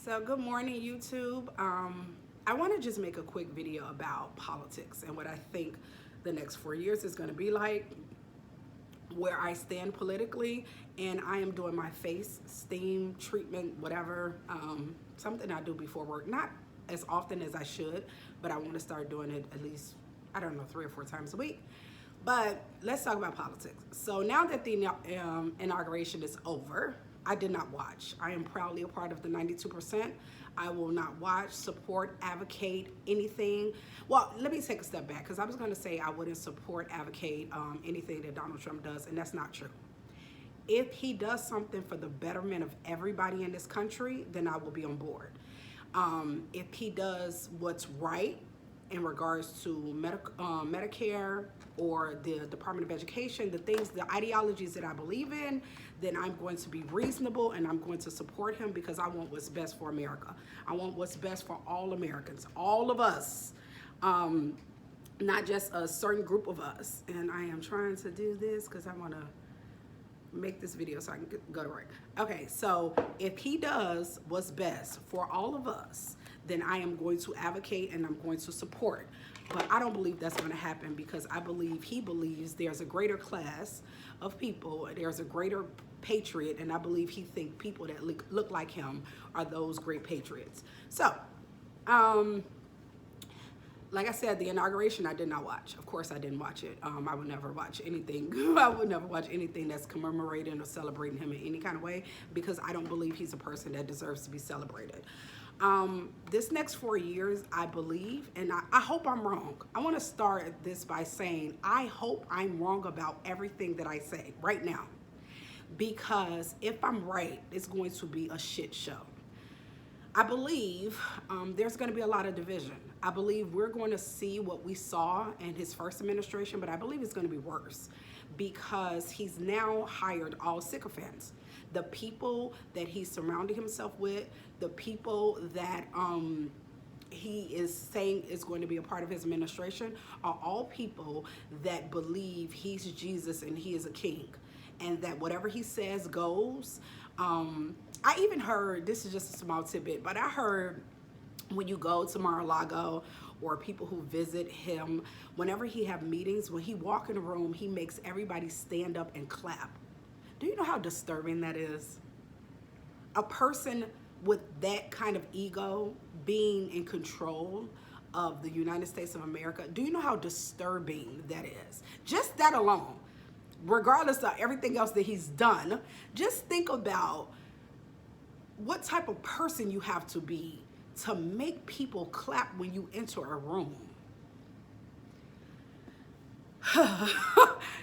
So good morning, YouTube. I want to just make a quick video about politics and what I think the next 4 years is going to be like, where I stand politically, and I am doing my face steam treatment, whatever, something I do before work, not as often as I should, but I want to start doing it at least, I don't know, 3 or 4 times a week. But let's talk about politics. So now that the inauguration is over, I did not watch. I am proudly a part of the 92%. I will not watch, support, advocate anything. Well, let me take a step back, because I was going to say I wouldn't support, advocate anything that Donald Trump does, and that's not true. If he does something for the betterment of everybody in this country, then I will be on board. If he does what's right in regards to Medicare or the Department of Education, the things, the ideologies that I believe in, then I'm going to be reasonable and I'm going to support him, because I want what's best for America. I want what's best for all Americans, all of us, not just a certain group of us. And I am trying to do this because I want to make this video so I can go to work. Okay, so if he does what's best for all of us, then I am going to advocate and I'm going to support. But I don't believe that's going to happen, because I believe he believes there's a greater class of people, there's a greater patriot, and I believe he thinks people that look like him are those great patriots. So, like I said, the inauguration I did not watch. Of course I didn't watch it. I would never watch anything. I would never watch anything that's commemorating or celebrating him in any kind of way, because I don't believe he's a person that deserves to be celebrated. This next 4 years, I believe, and I hope I'm wrong. I want to start this by saying I hope I'm wrong about everything that I say right now, because if I'm right, it's going to be a shit show. I believe there's going to be a lot of division. I believe we're going to see what we saw in his first administration, but I believe it's going to be worse, because he's now hired all sycophants. The people that he's surrounding himself with, the people that he is saying is going to be a part of his administration, are all people that believe he's Jesus and he is a king, and that whatever he says goes. I even heard, this is just a small tidbit, but I heard when you go to Mar-a-Lago, or people who visit him, whenever he have meetings, when he walk in a room, he makes everybody stand up and clap. Do you know how disturbing that is? A person with that kind of ego being in control of the United States of America, do you know how disturbing that is? Just that alone, regardless of everything else that he's done, just think about what type of person you have to be to make people clap when you enter a room.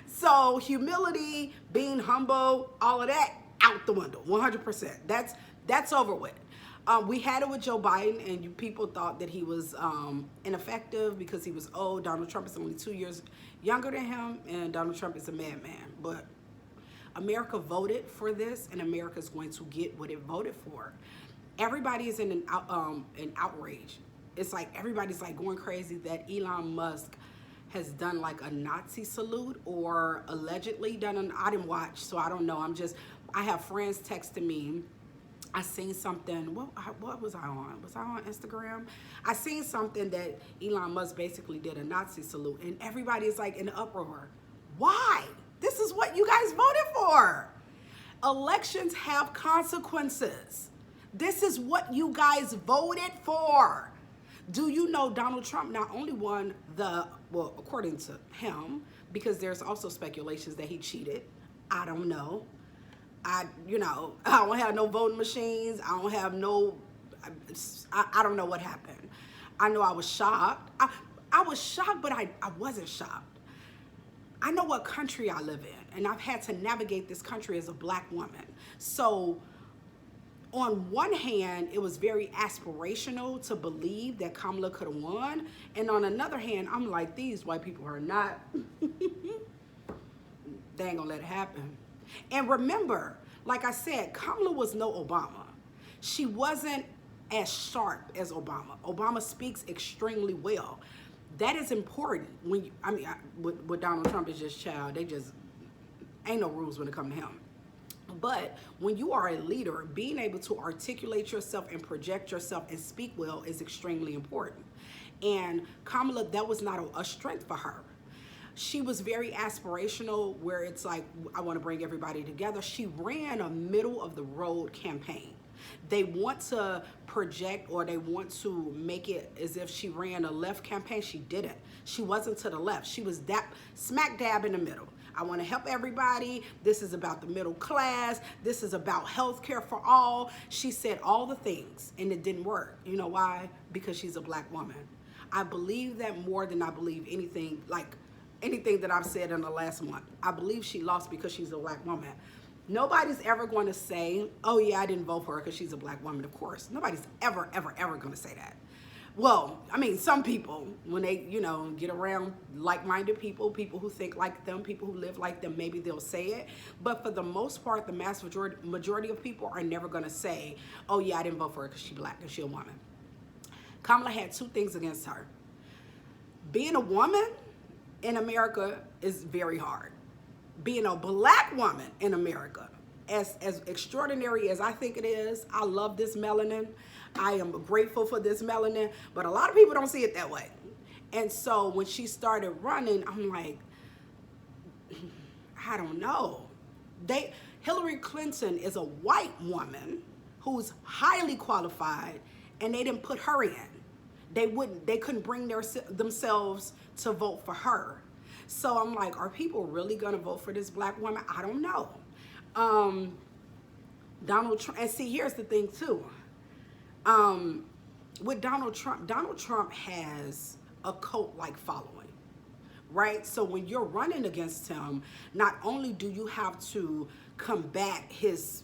So humility, being humble, all of that, out the window, 100%. That's over with. We had it with Joe Biden, and people thought that he was ineffective because he was old. Donald Trump is only 2 years younger than him, and Donald Trump is a madman. But America voted for this, and America is going to get what it voted for. Everybody is in an outrage. It's like everybody's like going crazy that Elon Musk has done like a Nazi salute, or allegedly done an, I didn't watch, so I don't know. I have friends texting me. I seen something, what was I on? Was I on Instagram? I seen something that Elon Musk basically did a Nazi salute, and everybody is like in an uproar. Why? This is what you guys voted for. Elections have consequences. This is what you guys voted for. Do you know Donald Trump not only won well, according to him, because there's also speculations that he cheated. I don't know. I don't have no voting machines. I don't have no, I don't know what happened. I know I was shocked. I was shocked, but I wasn't shocked. I know what country I live in, and I've had to navigate this country as a black woman. So on one hand, it was very aspirational to believe that Kamala could have won. And on another hand, I'm like, these white people are not, they ain't gonna let it happen. And remember, like I said, Kamala was no Obama. She wasn't as sharp as Obama. Obama speaks extremely well. That is important. When with Donald Trump is just child. They just, ain't no rules when it comes to him. But when you are a leader, being able to articulate yourself and project yourself and speak well is extremely important. And Kamala, that was not a strength for her. She was very aspirational, where it's like, I want to bring everybody together. She ran a middle of the road campaign. They want to project, or they want to make it as if she ran a left campaign. She didn't. She wasn't to the left. She was that smack dab in the middle. I want to help everybody. This is about the middle class. This is about healthcare for all. She said all the things, and it didn't work. You know why? Because she's a black woman. I believe that more than I believe anything that I've said in the last month. I believe she lost because she's a black woman. Nobody's ever going to say, oh yeah, I didn't vote for her because she's a black woman. Of course, nobody's ever going to say that. Well, I mean, some people, when they, get around like-minded people, people who think like them, people who live like them, maybe they'll say it. But for the most part, the majority of people are never going to say, oh yeah, I didn't vote for her because she's black and she's a woman. Kamala had two things against her. Being a woman in America is very hard. Being a black woman in America, as extraordinary as I think it is, I love this melanin. I am grateful for this melanin, but a lot of people don't see it that way. And so when she started running, I'm like, I don't know. Hillary Clinton is a white woman who's highly qualified, and they didn't put her in. They couldn't bring themselves to vote for her. So I'm like, are people really gonna vote for this black woman? I don't know. Donald Trump, and see, here's the thing too. With Donald Trump has a cult-like following, right? So when you're running against him, not only do you have to combat his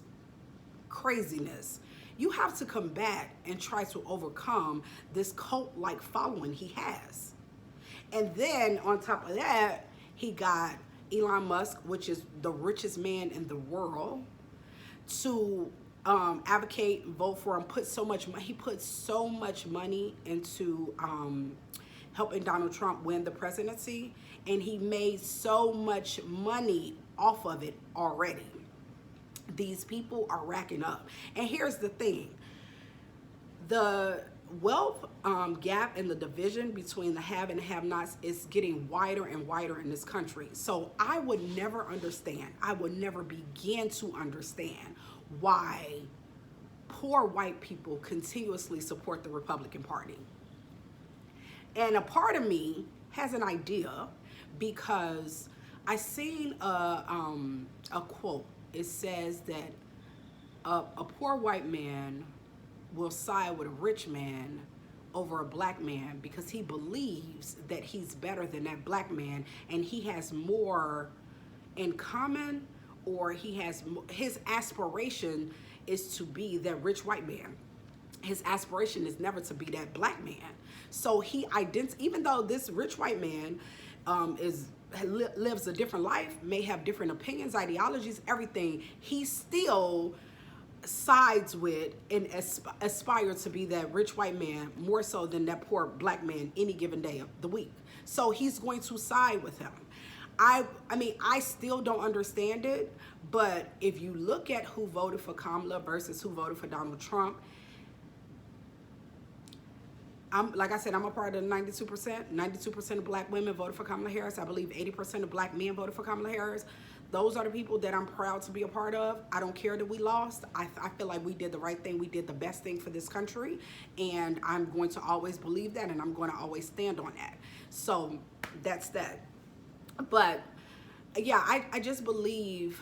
craziness, you have to combat and try to overcome this cult-like following he has. And then on top of that, he got Elon Musk, which is the richest man in the world, to advocate, vote for him, put so much money. He put so much money into helping Donald Trump win the presidency, and he made so much money off of it already. These people are racking up. And here's the thing. The wealth gap and the division between the have and have-nots is getting wider and wider in this country. So I would never understand, I would never begin to understand why poor white people continuously support the Republican Party. And a part of me has an idea, because I seen a quote. It says that a poor white man will side with a rich man over a black man because he believes that he's better than that black man, and he has more in common, or his aspiration is to be that rich white man. His aspiration is never to be that black man. So even though this rich white man lives a different life, may have different opinions, ideologies, everything, he still sides with and aspire to be that rich white man more so than that poor black man any given day of the week. So he's going to side with him. I mean, I still don't understand it, but if you look at who voted for Kamala versus who voted for Donald Trump, like I said, I'm a part of the 92%. 92% of black women voted for Kamala Harris. I believe 80% of black men voted for Kamala Harris. Those are the people that I'm proud to be a part of. I don't care that we lost. I feel like we did the right thing. We did the best thing for this country. And I'm going to always believe that, and I'm going to always stand on that. So that's that. But yeah, I just believe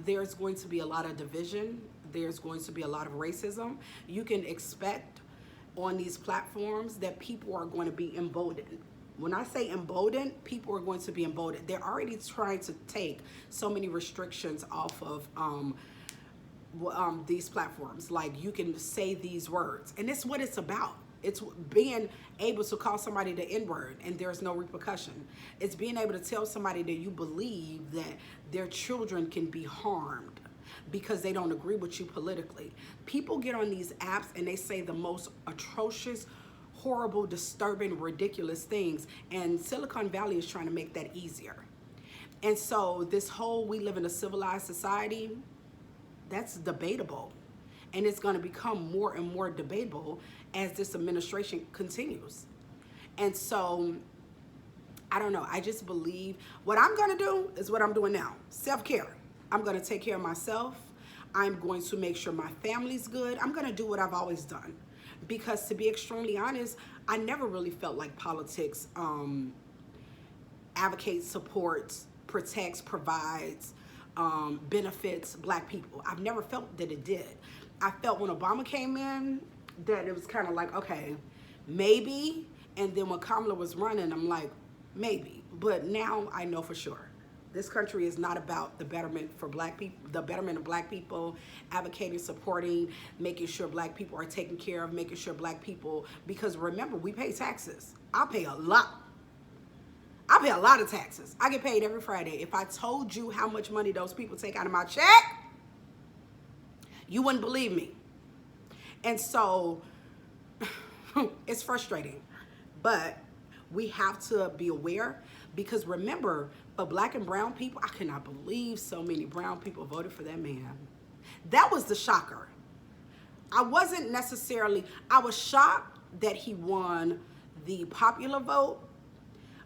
there's going to be a lot of division. There's going to be a lot of racism. You can expect on these platforms that people are going to be emboldened. When I say emboldened, people are going to be emboldened. They're already trying to take so many restrictions off of these platforms. Like, you can say these words, and it's what it's about. It's being able to call somebody the N-word and there's no repercussion. It's being able to tell somebody that you believe that their children can be harmed because they don't agree with you politically. People get on these apps and they say the most atrocious, horrible, disturbing, ridiculous things, and Silicon Valley is trying to make that easier. And so this whole, we live in a civilized society, that's debatable. And it's going to become more and more debatable as this administration continues. And so, I don't know. I just believe what I'm going to do is what I'm doing now. Self-care. I'm going to take care of myself. I'm going to make sure my family's good. I'm going to do what I've always done. Because to be extremely honest, I never really felt like politics advocates, supports, protects, provides, benefits Black people. I've never felt that it did. I felt when Obama came in that it was kind of like, okay, maybe. And then when Kamala was running, I'm like, maybe. But now I know for sure. This country is not about the betterment for Black people, the betterment of Black people, advocating, supporting, making sure Black people are taken care of, making sure Black people, because remember, we pay taxes. I pay a lot. I pay a lot of taxes. I get paid every Friday. If I told you how much money those people take out of my check, you wouldn't believe me. And so it's frustrating, but we have to be aware, because remember, for Black and brown people, I cannot believe so many brown people voted for that man. That was the shocker. I was shocked that he won the popular vote.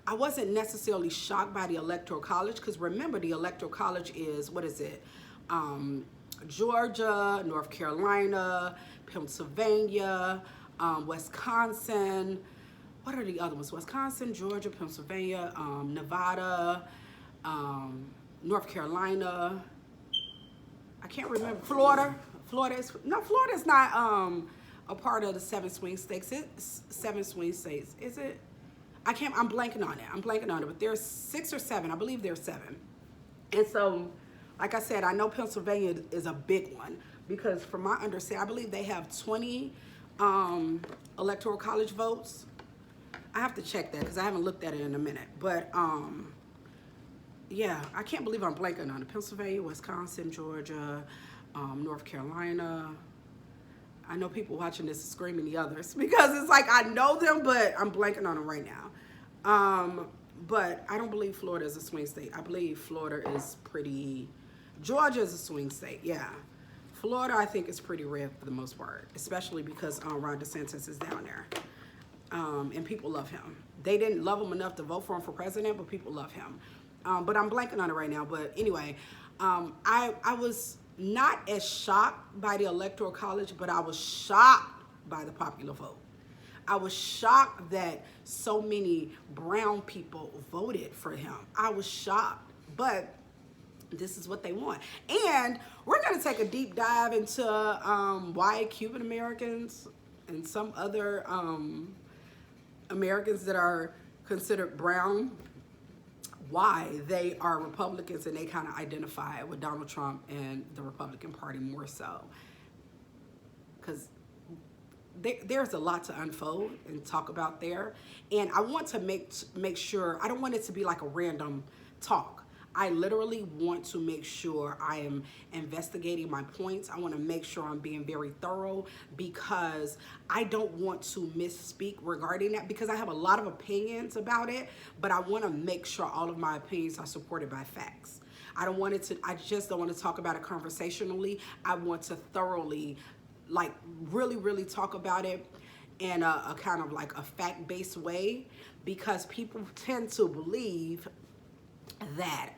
I wasn't necessarily shocked by the Electoral College, because remember, the Electoral College is, what is it? Georgia, North Carolina, Pennsylvania, Wisconsin. What are the other ones? Wisconsin, Georgia, Pennsylvania, Nevada, North Carolina. I can't remember. Florida. Florida's not a part of the 7 swing states. It's 7 swing states. Is it? I'm blanking on it. But there's 6 or 7. I believe there's 7. And so, like I said, I know Pennsylvania is a big one, because from my understanding, I believe they have 20 electoral college votes. I have to check that because I haven't looked at it in a minute. But yeah, I can't believe I'm blanking on it. Pennsylvania, Wisconsin, Georgia, North Carolina. I know people watching this are screaming the others, because it's like I know them, but I'm blanking on them right now. But I don't believe Florida is a swing state. I believe Florida is pretty... Georgia is a swing state, yeah. Florida, I think, is pretty red for the most part, especially because Ron DeSantis is down there. And people love him. They didn't love him enough to vote for him for president, but people love him. But I'm blanking on it right now. But anyway, I was not as shocked by the Electoral College, but I was shocked by the popular vote. I was shocked that so many brown people voted for him. I was shocked, but this is what they want. And we're going to take a deep dive into why Cuban Americans and some other Americans that are considered brown, why they are Republicans, and they kind of identify with Donald Trump and the Republican Party more so. Because there's a lot to unfold and talk about there. And I want to make sure, I don't want it to be like a random talk. I literally want to make sure I am investigating my points. I want to make sure I'm being very thorough, because I don't want to misspeak regarding that, because I have a lot of opinions about it, but I want to make sure all of my opinions are supported by facts. I just don't want to talk about it conversationally. I want to thoroughly, like, really talk about it in a kind of like a fact-based way, because people tend to believe that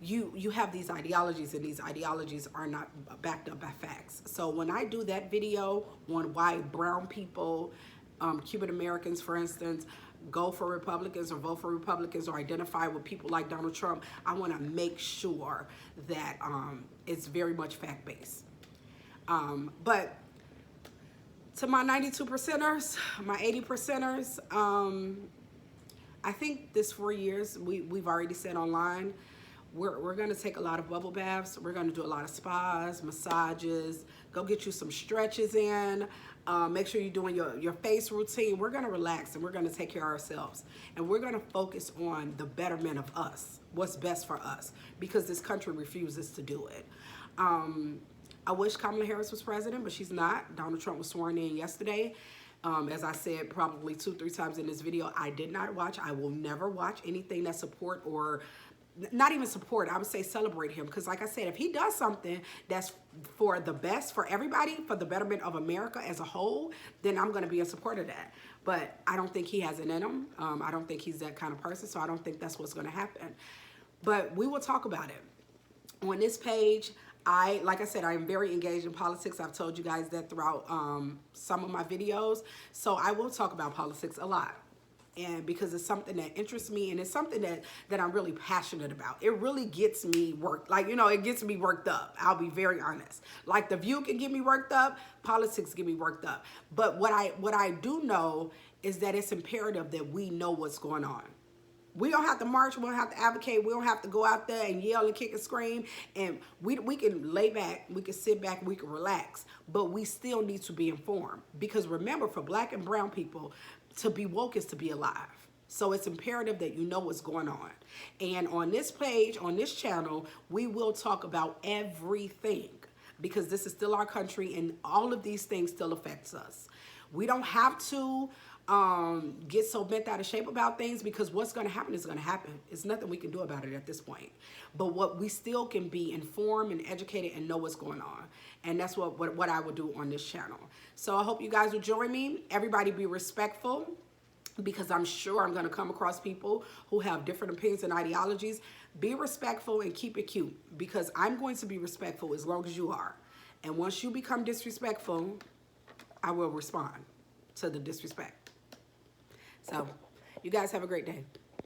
you have these ideologies, and these ideologies are not backed up by facts. So when I do that video on why brown people, Cuban Americans, for instance, go for Republicans or vote for Republicans or identify with people like Donald Trump, I want to make sure that it's very much fact-based. But to my 92%ers, my 80%ers, I think this 4 years, we've already said online, we're going to take a lot of bubble baths. We're going to do a lot of spas, massages, go get you some stretches in. Make sure you're doing your face routine. We're going to relax, and we're going to take care of ourselves. And we're going to focus on the betterment of us, what's best for us, because this country refuses to do it. I wish Kamala Harris was president, but she's not. Donald Trump was sworn in yesterday. As I said probably 2-3 times in this video, I did not watch. I will never watch anything that support or not even support, I would say celebrate him. Because like I said, if he does something that's for the best for everybody, for the betterment of America as a whole, then I'm going to be in support of that. But I don't think he has it in him. I don't think he's that kind of person. So I don't think that's what's going to happen. But we will talk about it. On this page, like I said, I am very engaged in politics. I've told you guys that throughout some of my videos. So I will talk about politics a lot. And because it's something that interests me, and it's something that I'm really passionate about. It really gets me worked. Like, you know, it gets me worked up. I'll be very honest. Like The View can get me worked up, politics get me worked up. But what I do know is that it's imperative that we know what's going on. We don't have to march, we don't have to advocate, we don't have to go out there and yell and kick and scream. And we can lay back, we can sit back, we can relax. But we still need to be informed. Because remember, for Black and brown people, to be woke is to be alive. So it's imperative that you know what's going on. And on this page, on this channel, we will talk about everything. Because this is still our country, and all of these things still affects us. We don't have to get so bent out of shape about things, because what's going to happen is going to happen. It's nothing we can do about it at this point. But what we still can be informed and educated and know what's going on. And that's what I will do on this channel. So I hope you guys will join me. Everybody be respectful, because I'm sure I'm going to come across people who have different opinions and ideologies. Be respectful and keep it cute, because I'm going to be respectful as long as you are. And once you become disrespectful, I will respond to the disrespect. So, you guys have a great day.